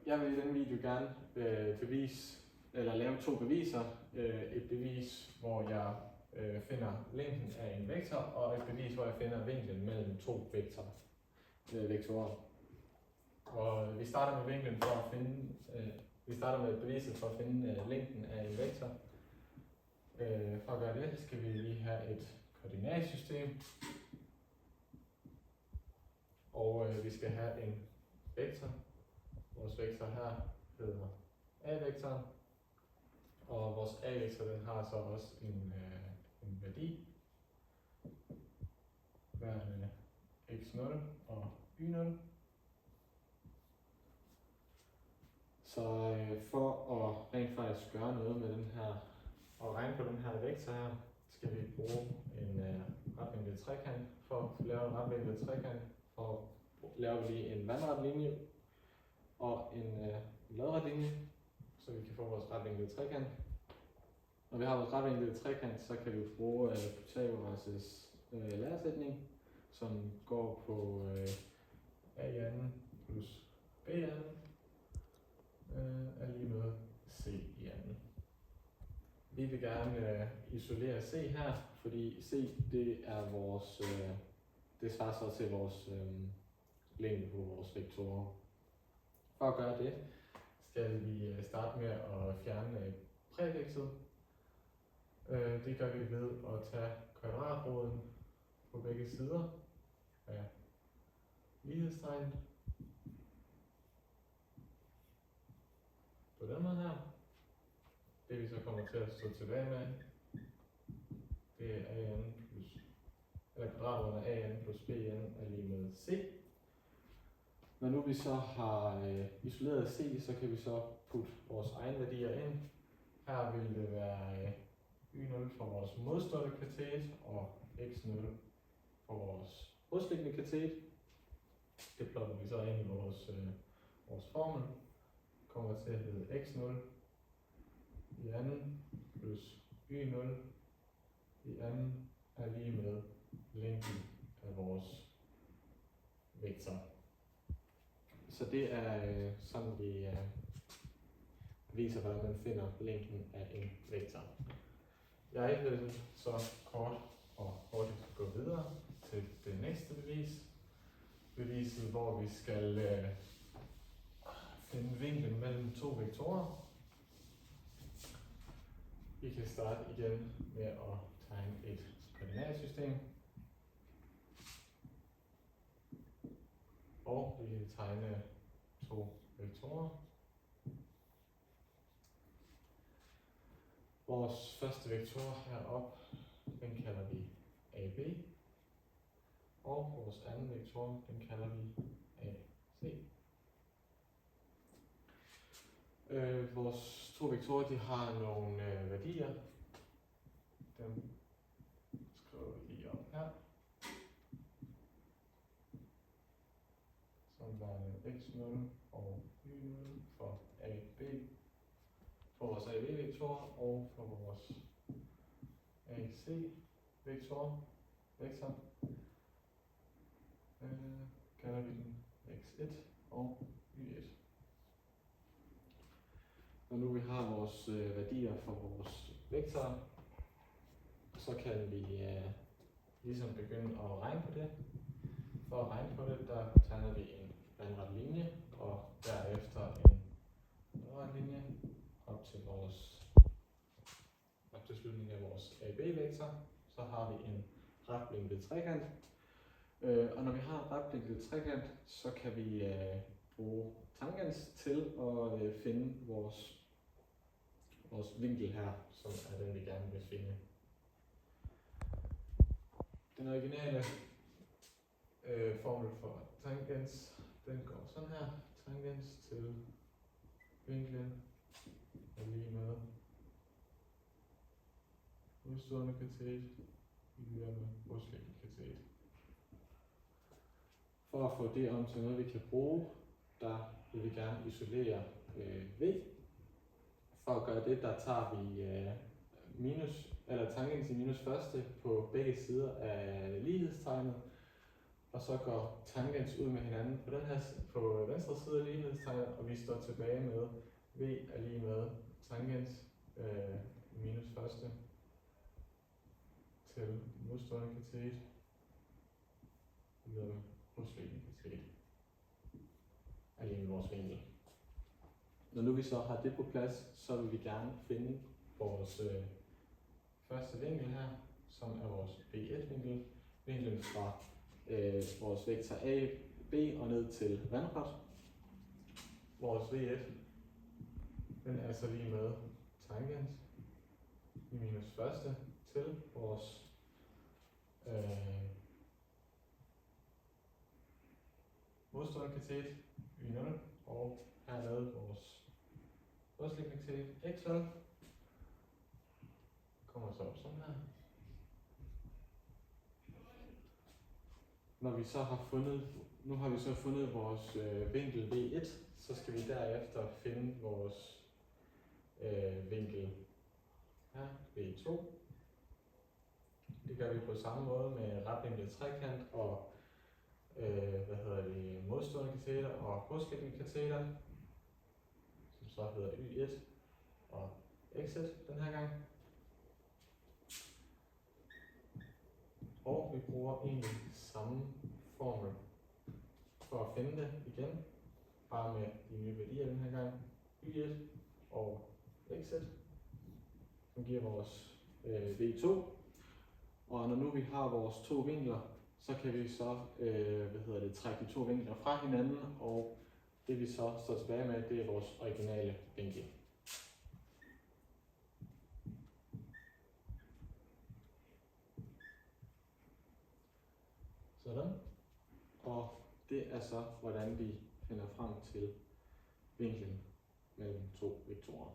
Jeg vil i denne video gerne lave to beviser. Et bevis, hvor jeg finder længden af en vektor, og et bevis, hvor jeg finder vinklen mellem to vektorer. Og vi starter med vinklen for at finde, vi starter med beviset for at finde længden af en vektor. For at gøre det, skal vi lige have et koordinatsystem. Og vi skal have en vektor. Vores vektor her hedder a-vektoren. Og vores a-vektor den har så også en værdi. Værende x0 og y0. Så for at rent faktisk gøre noget med den her, og regne på den her vektor her, skal vi bruge en retvinklet trekant. For at lave en retvinklet trekant, og laver vi en vandret linje og en lodret linje, så vi kan få vores retvinklede trekant. Når vi har vores retvinklede trekant, så kan vi bruge Pythagoras' læresætning, som går på a i anden plus b i anden er lige med c i anden. Vi vil gerne isolere c her, fordi c det er vores, det svarer så til vores længde på vores vektorer. For at gøre det, skal vi starte med at fjerne præfikset. Det gør vi ved at tage kvadratroden på begge sider af lighedstegnet. På den måde her. Det vi så kommer til at stå tilbage med, det er an plus, eller kvadratroden af an plus bn er lige med c. Når nu vi så har isoleret c, så kan vi så putte vores egne værdier ind. Her vil det være y0 for vores modstående katet og x0 for vores modsliggende katet. Det plotter vi så ind i vores formel. Kommer til at hedde x0 i anden plus y0 i anden er lige med længden af vores vektor. Så det er sådan, vi viser, hvordan man finder længden af en vektor. Jeg vil så kort og hurtigt gå videre til det næste bevis. Beviset, hvor vi skal finde vinklen mellem to vektorer. Vi kan starte igen med at tegne et koordinatsystem. Og vi kan tegne to vektorer. Vores første vektor heroppe, den kalder vi AB. Og vores anden vektor, den kalder vi AC. Vores to vektorer, de har nogle værdier. Dem skriver vi lige op her. Som værende x0 og y0 for AB. For vores AB-vektor og for vores AC-vektor. Kalder vi den x1 og y1. Når nu vi har vores værdier for vores vektorer, så kan vi ligesom begynde at regne på det. For at regne på det, der tegner vi en vandret linje, og derefter en lodret linje op til slutningen af vores AB-vektor. Så har vi en retvinklet trekant. Og når vi har en retvinklet trekant, så kan vi bruge tangens til at finde vores vinkel her, som er den, vi gerne vil finde. Den originale formel for tangens, den går sådan her. Tangens til vinklen er lige med modstående katet divideret med modsliggende katet. For at få det om til noget, vi kan bruge, der vil vi gerne isolere v. For at gøre det, der tager vi tangens i minus første på begge sider af lighedstegnet. og så går tangens ud med hinanden på den her på venstre side af lighedstegnet, og vi står tilbage med v er lige med tangens minus første til modstående katet med modsliggende katet er lige med vores vinkel. Når nu vi så har det på plads, så vil vi gerne finde vores første vinkel her, som er vores V1-vinkel. Vinklen fra vores vektor A, B og ned til vandret. Vores V1, den er så lige med tangens i minus første til vores modstående katet Y0, og hernede vores modsliggende katet X0 kommer så op sådan her. Når vi så har fundet, nu har vi så fundet vores vinkel V1, så skal vi derefter finde vores vinkel her, V2. Det gør vi på samme måde med retvinklet trekant og modstående kateter og modsliggende kateter, som så hedder Y1 og X1 den her gang. Og vi bruger egentlig samme formel for at finde det igen, bare med de nye værdier den her gang. Y1 og X1, som giver vores V2. Og når nu vi har vores to vinkler, så kan vi så trække de to vinkler fra hinanden, og det vi så står tilbage med, det er vores originale vinkel. Sådan. Og det er så, hvordan vi finder frem til vinklen mellem to vektorer.